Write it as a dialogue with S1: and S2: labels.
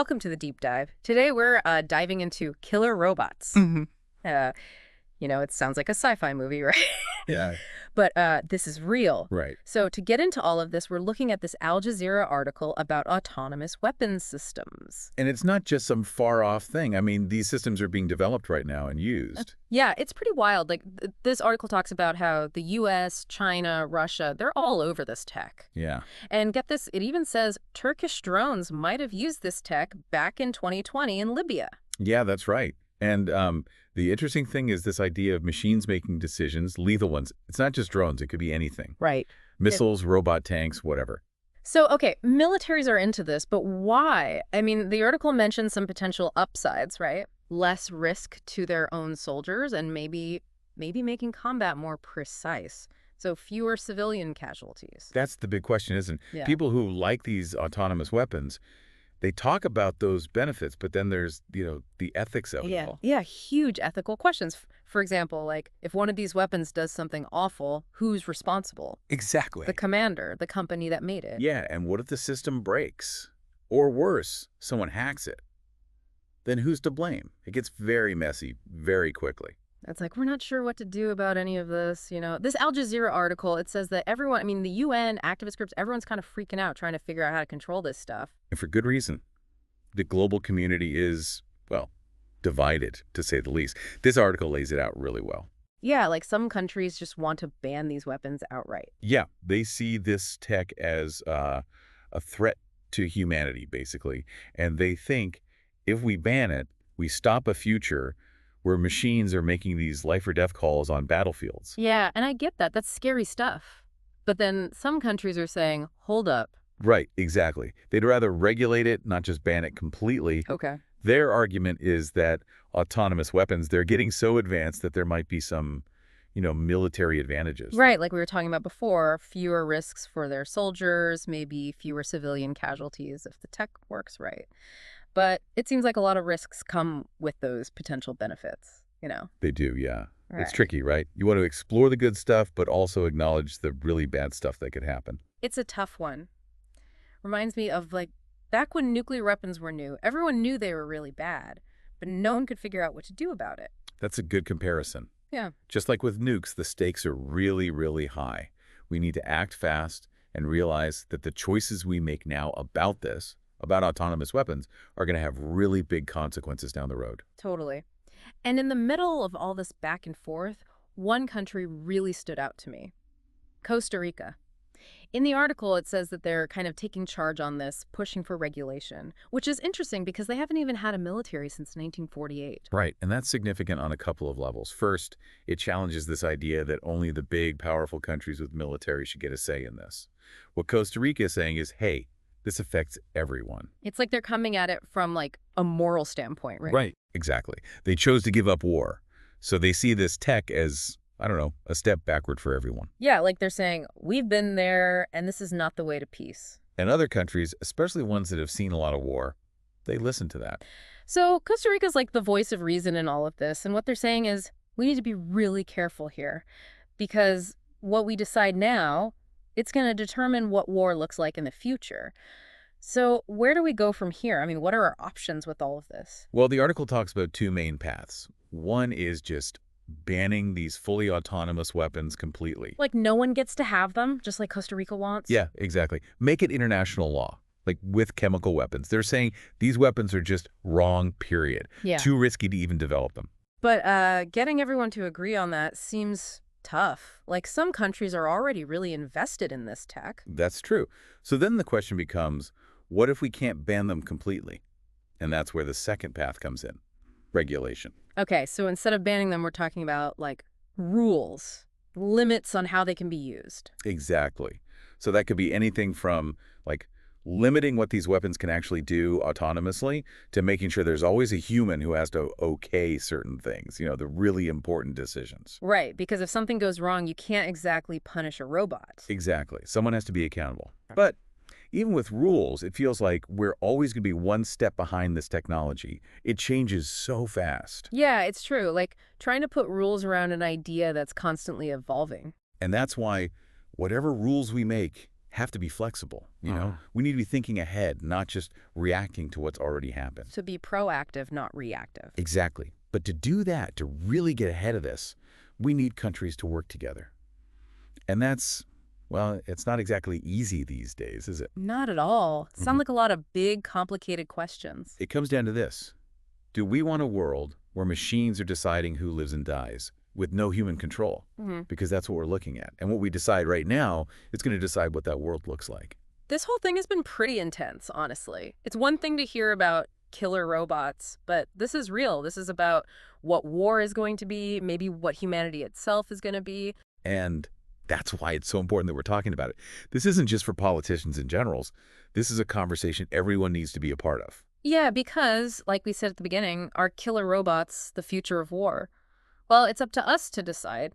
S1: Welcome to the deep dive. Today we're diving into killer robots.
S2: Hmm.
S1: Uh, it sounds like a sci-fi movie, right?
S2: Yeah.
S1: But this is real.
S2: Right.
S1: So to get into all of this, we're looking at this Al Jazeera article about autonomous weapons systems.
S2: And it's not just some far-off thing. I mean, these systems are being developed right now and used.
S1: Yeah, it's pretty wild. Like this article talks about how the US, China, Russia, they're all over this tech.
S2: Yeah.
S1: And get this, it even says Turkish drones might have used this tech back in 2020 in Libya.
S2: Yeah, that's right. And the interesting thing is this idea of machines making decisions, lethal ones. It's not just drones. It could be anything.
S1: Right.
S2: Missiles, robot tanks, whatever.
S1: So, okay, militaries are into this, but why? I mean, the article mentions some potential upsides, right? Less risk to their own soldiers and maybe making combat more precise. So fewer civilian casualties.
S2: That's the big question, isn't it?
S1: Yeah.
S2: People who like these autonomous weapons, they talk about those benefits, but then there's, the ethics of it all.
S1: Yeah, huge ethical questions. For example, like if one of these weapons does something awful, who's responsible?
S2: Exactly.
S1: The commander, the company that made it.
S2: Yeah, and what if the system breaks? Or worse, someone hacks it? Then who's to blame? It gets very messy very quickly.
S1: It's like, we're not sure what to do about any of this, This Al Jazeera article, it says that everyone, I mean, the UN, activist groups, everyone's kind of freaking out trying to figure out how to control this stuff.
S2: And for good reason. The global community is, well, divided, to say the least. This article lays it out really well.
S1: Yeah, like some countries just want to ban these weapons outright.
S2: Yeah, they see this tech as a threat to humanity, basically. And they think if we ban it, we stop a future where machines are making these life or death calls on battlefields.
S1: Yeah, and I get that. That's scary stuff. But then some countries are saying, hold up.
S2: Right, exactly. They'd rather regulate it, not just ban it completely.
S1: Okay.
S2: Their argument is that autonomous weapons, they're getting so advanced that there might be some, military advantages.
S1: Right, like we were talking about before, fewer risks for their soldiers, maybe fewer civilian casualties if the tech works right. But it seems like a lot of risks come with those potential benefits,
S2: They do, yeah.
S1: Right.
S2: It's tricky, right? You want to explore the good stuff, but also acknowledge the really bad stuff that could happen.
S1: It's a tough one. Reminds me of, back when nuclear weapons were new, everyone knew they were really bad, but no one could figure out what to do about it.
S2: That's a good comparison.
S1: Yeah.
S2: Just like with nukes, the stakes are really, really high. We need to act fast and realize that the choices we make now about this, about autonomous weapons, are going to have really big consequences down the road.
S1: Totally. And in the middle of all this back and forth, one country really stood out to me. Costa Rica. In the article, it says that they're kind of taking charge on this, pushing for regulation, which is interesting because they haven't even had a military since 1948.
S2: Right, and that's significant on a couple of levels. First, it challenges this idea that only the big, powerful countries with military should get a say in this. What Costa Rica is saying is, hey, this affects everyone.
S1: It's like they're coming at it from, a moral standpoint, right?
S2: Right, exactly. They chose to give up war, so they see this tech as, a step backward for everyone.
S1: Yeah, like they're saying, we've been there, and this is not the way to peace.
S2: And other countries, especially ones that have seen a lot of war, they listen to that.
S1: So Costa Rica's like the voice of reason in all of this, and what they're saying is, we need to be really careful here, because what we decide now, it's going to determine what war looks like in the future. So where do we go from here? I mean, what are our options with all of this?
S2: Well, the article talks about two main paths. One is just banning these fully autonomous weapons completely.
S1: Like no one gets to have them, just like Costa Rica wants?
S2: Yeah, exactly. Make it international law, like with chemical weapons. They're saying these weapons are just wrong, period.
S1: Yeah.
S2: Too risky to even develop them.
S1: But getting everyone to agree on that seems tough. Like some countries are already really invested in this tech.
S2: That's true. So then the question becomes, what if we can't ban them completely? And that's where the second path comes in, regulation.
S1: Okay, so instead of banning them, we're talking about, rules, limits on how they can be used.
S2: Exactly. So that could be anything from, limiting what these weapons can actually do autonomously to making sure there's always a human who has to okay certain things, the really important decisions.
S1: Right, because if something goes wrong, you can't exactly punish a robot.
S2: Exactly. Someone has to be accountable. But even with rules, it feels like we're always going to be one step behind this technology. It changes so fast.
S1: Yeah, it's true. Like trying to put rules around an idea that's constantly evolving.
S2: And that's why whatever rules we make, have to be flexible,
S1: Uh,
S2: We need to be thinking ahead, not just reacting to what's already happened.
S1: to be proactive, not reactive.
S2: Exactly. But to do that, to really get ahead of this, we need countries to work together. And that's, well, it's not exactly easy these days, is it?
S1: Not at all. Sound like a lot of big, complicated questions.
S2: It comes down to this. Do we want a world where machines are deciding who lives and dies with no human control?
S1: Mhm.
S2: Because that's what we're looking at. And what we decide right now is going to decide what that world looks like.
S1: This whole thing has been pretty intense, honestly. It's one thing to hear about killer robots, but this is real. This is about what war is going to be, maybe what humanity itself is going to be.
S2: And that's why it's so important that we're talking about it. This isn't just for politicians and generals. This is a conversation everyone needs to be a part of.
S1: Yeah, because, like we said at the beginning, are killer robots the future of war? Well, it's up to us to decide.